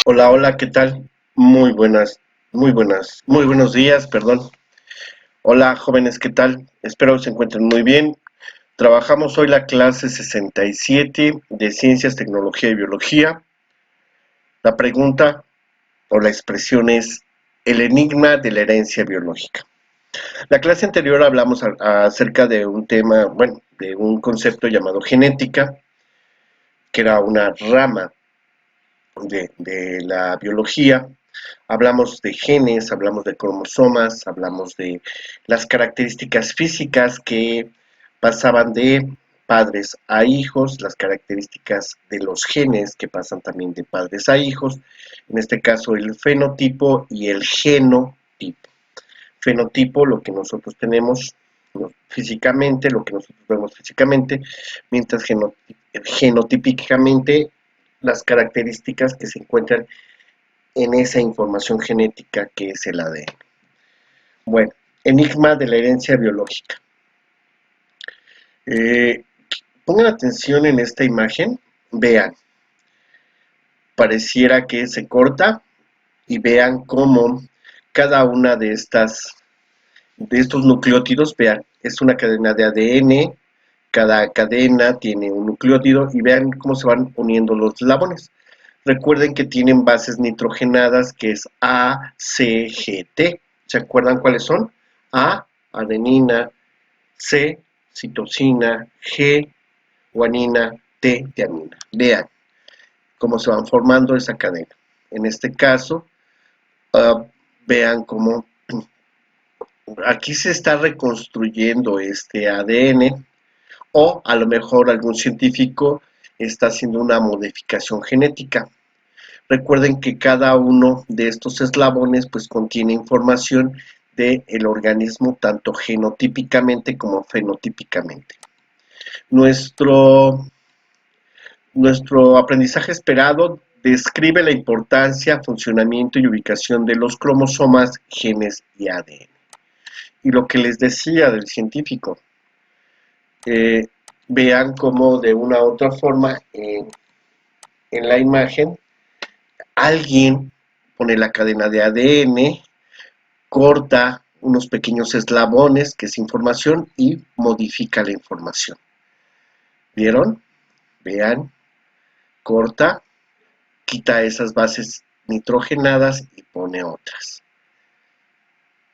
Hola, hola, ¿qué tal? Muy buenos días, perdón. Hola, jóvenes, ¿qué tal? Espero que se encuentren muy bien. Trabajamos hoy la clase 67 de Ciencias, Tecnología y Biología. La pregunta o la expresión es el enigma de la herencia biológica. La clase anterior hablamos acerca de un tema, bueno, de un concepto llamado genética, que era una rama de la biología. Hablamos de genes, hablamos de cromosomas, hablamos de las características físicas que pasaban de padres a hijos, las características de los genes que pasan también de padres a hijos, en este caso el fenotipo y el genotipo. Fenotipo, lo que nosotros tenemos físicamente, lo que nosotros vemos físicamente, mientras genotípicamente las características que se encuentran en esa información genética que es el ADN. Bueno, enigma de la herencia biológica. Eh, Pongan atención en esta imagen, vean, pareciera que se corta y vean cómo cada una de estos nucleótidos, vean, es una cadena de ADN, cada cadena tiene un nucleótido y vean cómo se van uniendo los eslabones. Recuerden que tienen bases nitrogenadas que es A, C, G, T. ¿Se acuerdan cuáles son? A, adenina, C, citosina, G, guanina, T, tiamina. Vean cómo se van formando esa cadena. En este caso, uh, vean cómo aquí se está reconstruyendo este ADN o a lo mejor algún científico está haciendo una modificación genética. Recuerden que cada uno de estos eslabones pues contiene información del organismo tanto genotípicamente como fenotípicamente. Nuestro, nuestro aprendizaje esperado describe la importancia, funcionamiento y ubicación de los cromosomas, genes y ADN. Y lo que les decía del científico, eh, vean cómo de una u otra forma en la imagen alguien pone la cadena de ADN, corta unos pequeños eslabones, que es información, y modifica la información. ¿Vieron? Vean, corta, quita esas bases nitrogenadas y pone otras.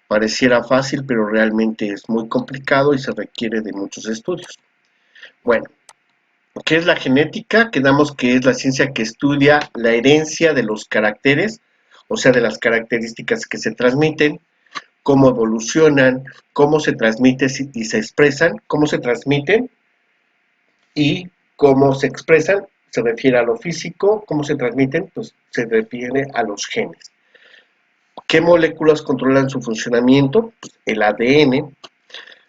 Pareciera fácil, pero realmente es muy complicado y se requiere de muchos estudios. Bueno, ¿qué es la genética? Quedamos que es la ciencia que estudia la herencia de los caracteres, o sea, de las características que se transmiten, cómo evolucionan, cómo se transmiten y se expresan, cómo se transmiten y cómo se expresan, se refiere a lo físico, cómo se transmiten, pues se refiere a los genes. ¿Qué moléculas controlan su funcionamiento? Pues el ADN.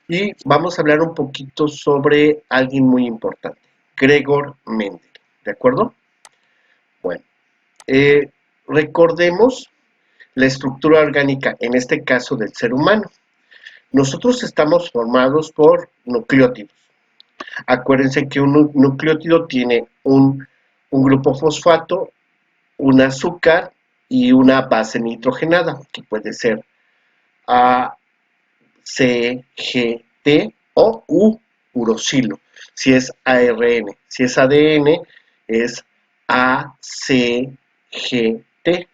Y vamos a hablar un poquito sobre alguien muy importante, Gregor Mendel, ¿de acuerdo? Bueno, eh, recordemos la estructura orgánica, en este caso del ser humano. Nosotros estamos formados por nucleótidos. Acuérdense que un nucleótido tiene un grupo fosfato, un azúcar y una base nitrogenada, que puede ser A, C, G, T o U, uracilo, si es ARN. Si es ADN, es A, C, G, T.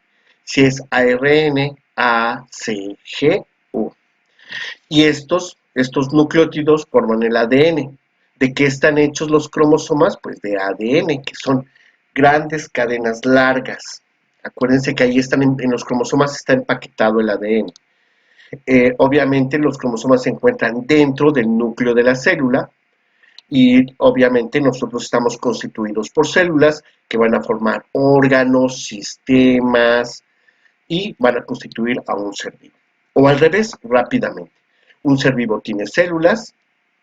Si es ARN, A, C, G, U. Y estos nucleótidos forman el ADN. ¿De qué están hechos los cromosomas? Pues de ADN, que son grandes cadenas largas. Acuérdense que ahí están en los cromosomas está empaquetado el ADN. Obviamente los cromosomas se encuentran dentro del núcleo de la célula y obviamente nosotros estamos constituidos por células que van a formar órganos, sistemas y van a constituir a un ser vivo. O al revés, rápidamente. Un ser vivo tiene células,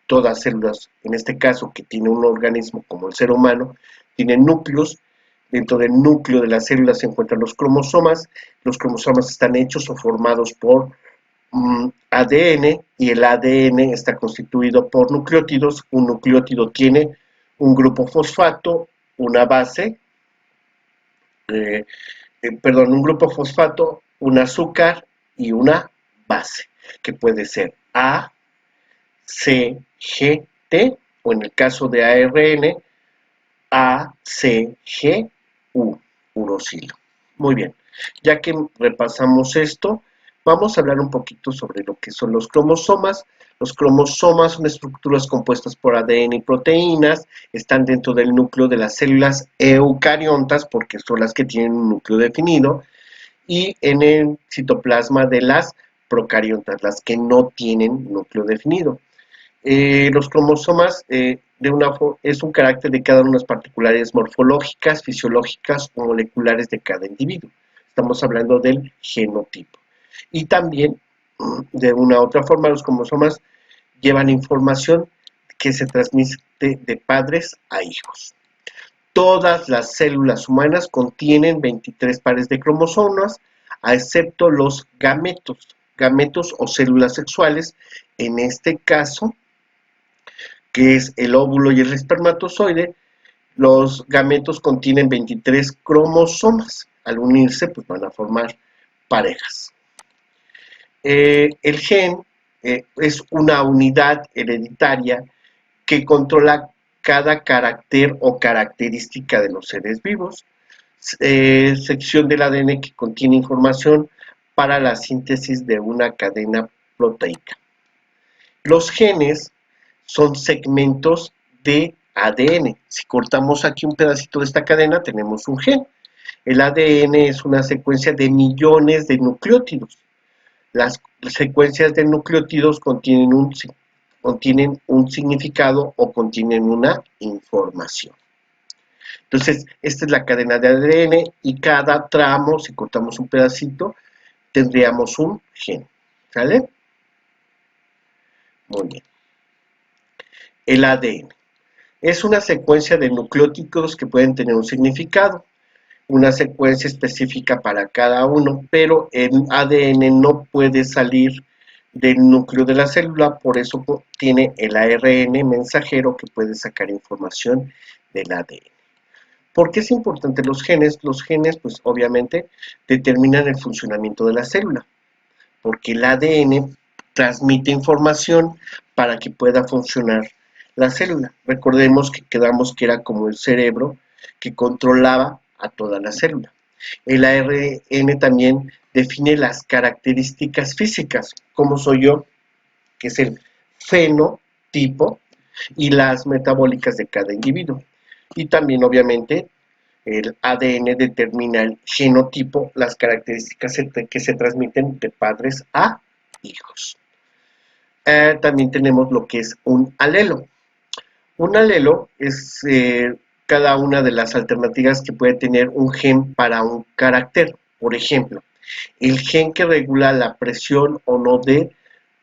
todas células, en este caso que tiene un organismo como el ser humano, tienen núcleos. Dentro del núcleo de las células se encuentran los cromosomas están hechos o formados por ADN y el ADN está constituido por nucleótidos. Un nucleótido tiene un grupo fosfato, una base, eh, un grupo fosfato, un azúcar y una base, que puede ser A, C, G, T, o en el caso de ARN, A, C, G, U, uracilo. Muy bien, ya que repasamos esto, vamos a hablar un poquito sobre lo que son los cromosomas. Los cromosomas son estructuras compuestas por ADN y proteínas, están dentro del núcleo de las células eucariontas, porque son las que tienen un núcleo definido, y en el citoplasma de las procariontas, las que no tienen núcleo definido. Los cromosomas es un carácter de cada una de las particularidades morfológicas, fisiológicas o moleculares de cada individuo. Estamos hablando del genotipo. Y también, de una u otra forma, los cromosomas llevan información que se transmite de padres a hijos. Todas las células humanas contienen 23 pares de cromosomas, excepto los gametos o células sexuales. En este caso, que es el óvulo y el espermatozoide, los gametos contienen 23 cromosomas. Al unirse, pues van a formar parejas. El gen es una unidad hereditaria que controla cada carácter o característica de los seres vivos. Sección del ADN que contiene información para la síntesis de una cadena proteica. Los genes son segmentos de ADN. Si cortamos aquí un pedacito de esta cadena, tenemos un gen. El ADN es una secuencia de millones de nucleótidos. Las secuencias de nucleótidos contienen un significado o contienen una información. Entonces, esta es la cadena de ADN y cada tramo, si cortamos un pedacito, tendríamos un gen. ¿Sale? Muy bien. El ADN es una secuencia de nucleótidos que pueden tener un significado, una secuencia específica para cada uno, pero el ADN no puede salir del núcleo de la célula, por eso tiene el ARN mensajero que puede sacar información del ADN. ¿Por qué es importante los genes? Los genes, pues obviamente, determinan el funcionamiento de la célula, porque el ADN transmite información para que pueda funcionar la célula. Recordemos que quedamos que era como el cerebro que controlaba a toda la célula. El ARN también define las características físicas, como soy yo, que es el fenotipo, y las metabólicas de cada individuo. Y también, obviamente, el ADN determina el genotipo, las características que se transmiten de padres a hijos. También tenemos lo que es un alelo. Un alelo es cada una de las alternativas que puede tener un gen para un carácter. Por ejemplo, el gen que regula la presión o no de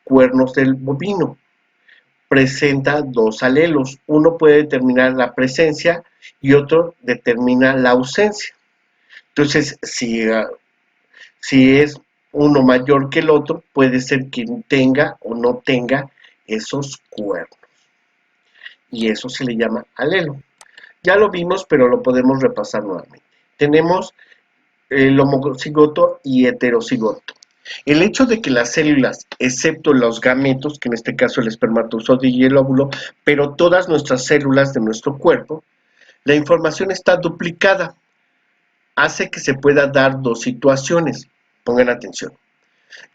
cuernos del bovino presenta dos alelos. Uno puede determinar la presencia y otro determina la ausencia. Entonces, si es uno mayor que el otro, puede ser que tenga o no tenga esos cuernos. Y eso se le llama alelo. Ya lo vimos, pero lo podemos repasar nuevamente. Tenemos el homocigoto y heterocigoto. El hecho de que las células, excepto los gametos, que en este caso el espermatozoide y el óvulo, pero todas nuestras células de nuestro cuerpo, la información está duplicada, hace que se pueda dar dos situaciones. Pongan atención.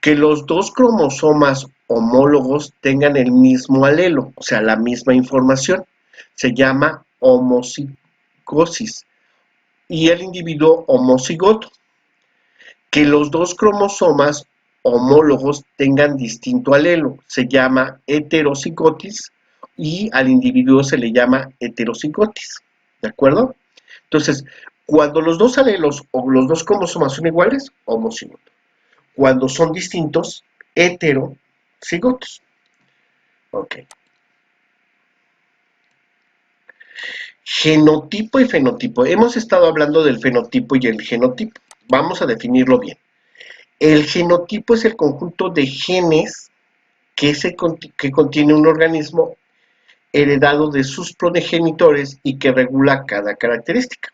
Que los dos cromosomas homólogos tengan el mismo alelo, o sea, la misma información. Se llama homocigosis. Y el individuo homocigoto. Que los dos cromosomas homólogos tengan distinto alelo, se llama heterocigotis y al individuo se le llama heterocigotis, ¿de acuerdo? Entonces, cuando los dos alelos o los dos cromosomas son iguales, homocigoto. Cuando son distintos, heterocigotos. Ok. Genotipo y fenotipo. Hemos estado hablando del fenotipo y el genotipo. Vamos a definirlo bien. El genotipo es el conjunto de genes que contiene un organismo heredado de sus progenitores y que regula cada característica.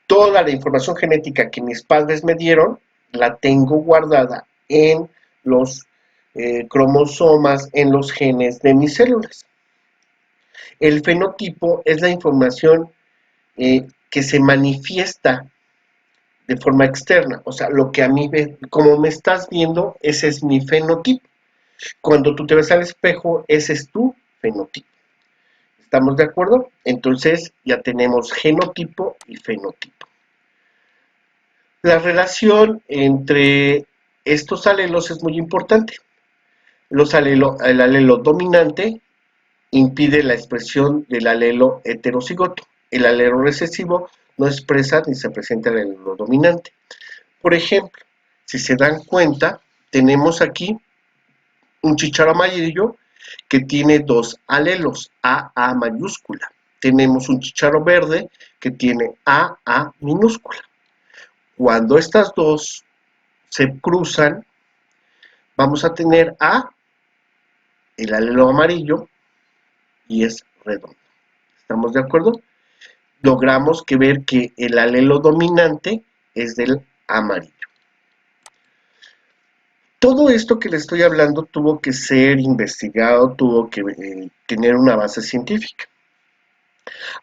Toda la información genética que mis padres me dieron, la tengo guardada en los cromosomas, en los genes de mis células. El fenotipo es la información que se manifiesta de forma externa, o sea, lo que a mí, como me estás viendo, ese es mi fenotipo. Cuando tú te ves al espejo, ese es tu fenotipo. ¿Estamos de acuerdo? Entonces ya tenemos genotipo y fenotipo. La relación entre estos alelos es muy importante. El alelo dominante impide la expresión del alelo heterocigoto. El alelo recesivo no expresa ni se presenta el alelo dominante. Por ejemplo, si se dan cuenta, tenemos aquí un chícharo amarillo que tiene dos alelos, AA mayúscula. Tenemos un chícharo verde que tiene AA minúscula. Cuando estas dos se cruzan, vamos a tener A, el alelo amarillo, y es redondo. ¿Estamos de acuerdo? Logramos que ver que el alelo dominante es del amarillo. Todo esto que le estoy hablando tuvo que ser investigado, tuvo que tener una base científica.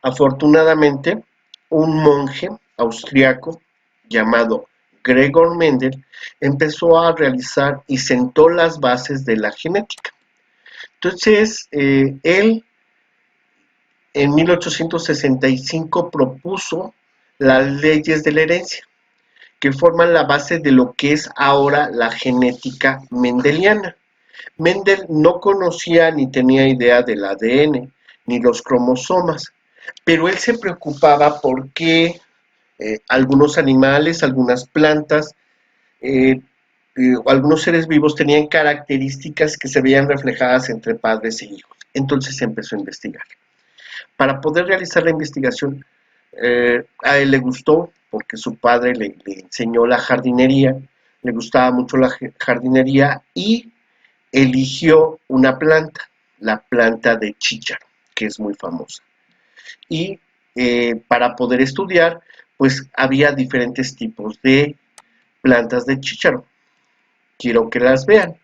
Afortunadamente, un monje austriaco llamado Gregor Mendel empezó a realizar y sentó las bases de la genética. Entonces, él en 1865 propuso las leyes de la herencia, que forman la base de lo que es ahora la genética mendeliana. Mendel no conocía ni tenía idea del ADN, ni los cromosomas, pero él se preocupaba porque algunos animales, algunas plantas, algunos seres vivos tenían características que se veían reflejadas entre padres e hijos. Entonces se empezó a investigar. Para poder realizar la investigación, a él le gustó porque su padre le enseñó la jardinería, le gustaba mucho la jardinería y eligió una planta, la planta de chícharo, que es muy famosa. Y para poder estudiar, pues había diferentes tipos de plantas de chícharo. Quiero que las vean.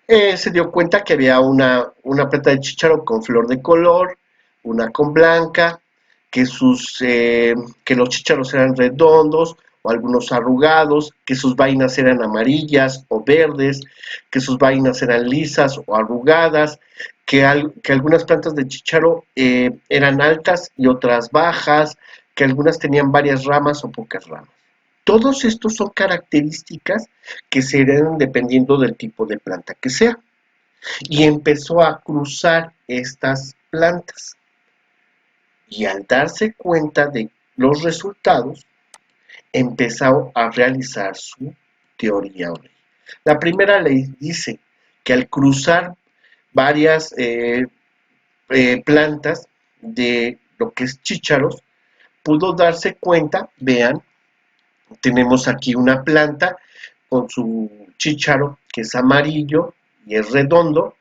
Se dio cuenta que había una planta de chícharo con flor de color, una con blanca, que los chícharos eran redondos o algunos arrugados, que sus vainas eran amarillas o verdes, que sus vainas eran lisas o arrugadas, que algunas plantas de chícharo eran altas y otras bajas, que algunas tenían varias ramas o pocas ramas. Todos estos son características que se heredan dependiendo del tipo de planta que sea. Y empezó a cruzar estas plantas. Y al darse cuenta de los resultados, empezó a realizar su teoría. La primera ley dice que al cruzar varias plantas de lo que es chícharos, pudo darse cuenta, vean, tenemos aquí una planta con su chícharo que es amarillo y es redondo.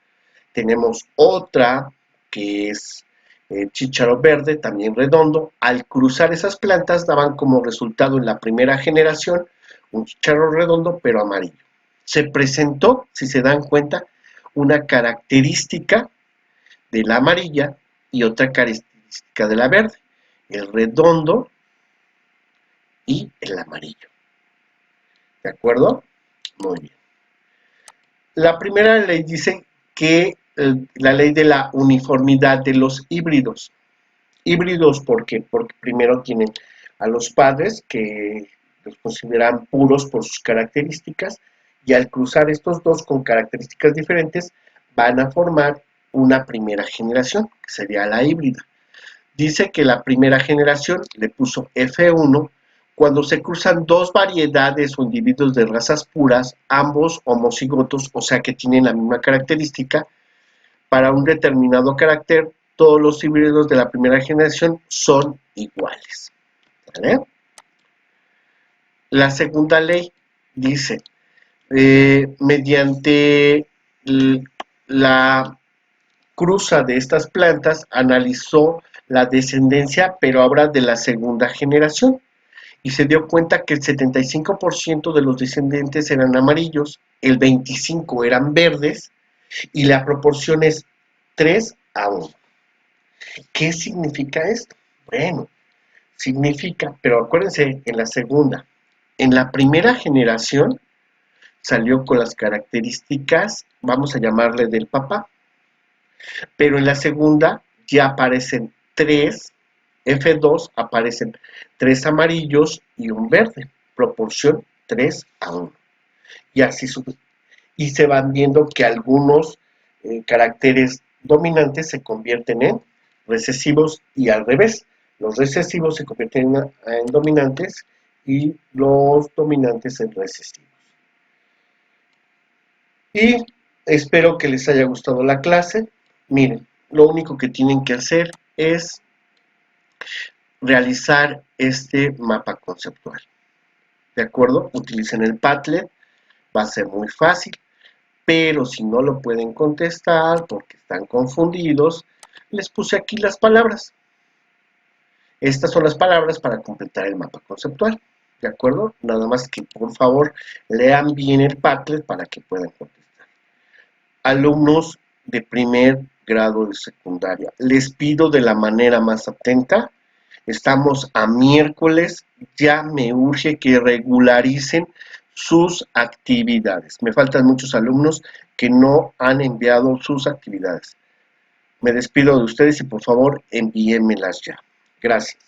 Tenemos otra que es chícharo verde, también redondo. Al cruzar esas plantas daban como resultado en la primera generación un chícharo redondo pero amarillo. Se presentó, si se dan cuenta, una característica de la amarilla y otra característica de la verde. El redondo y el amarillo. ¿De acuerdo? Muy bien. La primera ley dice que la ley de la uniformidad de los híbridos. Híbridos, ¿por qué? Porque primero tienen a los padres que los consideran puros por sus características y al cruzar estos dos con características diferentes van a formar una primera generación, que sería la híbrida. Dice que la primera generación le puso F1 cuando se cruzan dos variedades o individuos de razas puras, ambos homocigotos, o sea que tienen la misma característica, para un determinado carácter, todos los híbridos de la primera generación son iguales. ¿Vale? La segunda ley dice, mediante la cruza de estas plantas, analizó la descendencia, pero ahora de la segunda generación. y se dio cuenta que el 75% de los descendentes eran amarillos, el 25% eran verdes y la proporción es 3:1. ¿Qué significa esto? Bueno, significa, pero acuérdense, en la primera generación salió con las características, vamos a llamarle del papá, pero en la segunda ya aparecen tres, F2 aparecen tres amarillos y un verde, proporción 3:1. Y así sube. Y se van viendo que algunos caracteres dominantes se convierten en recesivos y al revés. Los recesivos se convierten en dominantes y los dominantes en recesivos. Y espero que les haya gustado la clase. Miren, lo único que tienen que hacer es realizar este mapa conceptual. ¿De acuerdo? Utilicen el Padlet, va a ser muy fácil, pero si no lo pueden contestar porque están confundidos, les puse aquí las palabras. Estas son las palabras para completar el mapa conceptual. ¿De acuerdo? Nada más que por favor lean bien el Padlet para que puedan contestar. Alumnos de primer grado de secundaria, les pido de la manera más atenta. Estamos a miércoles, ya me urge que regularicen sus actividades. Me faltan muchos alumnos que no han enviado sus actividades. Me despido de ustedes y por favor envíenmelas ya. Gracias.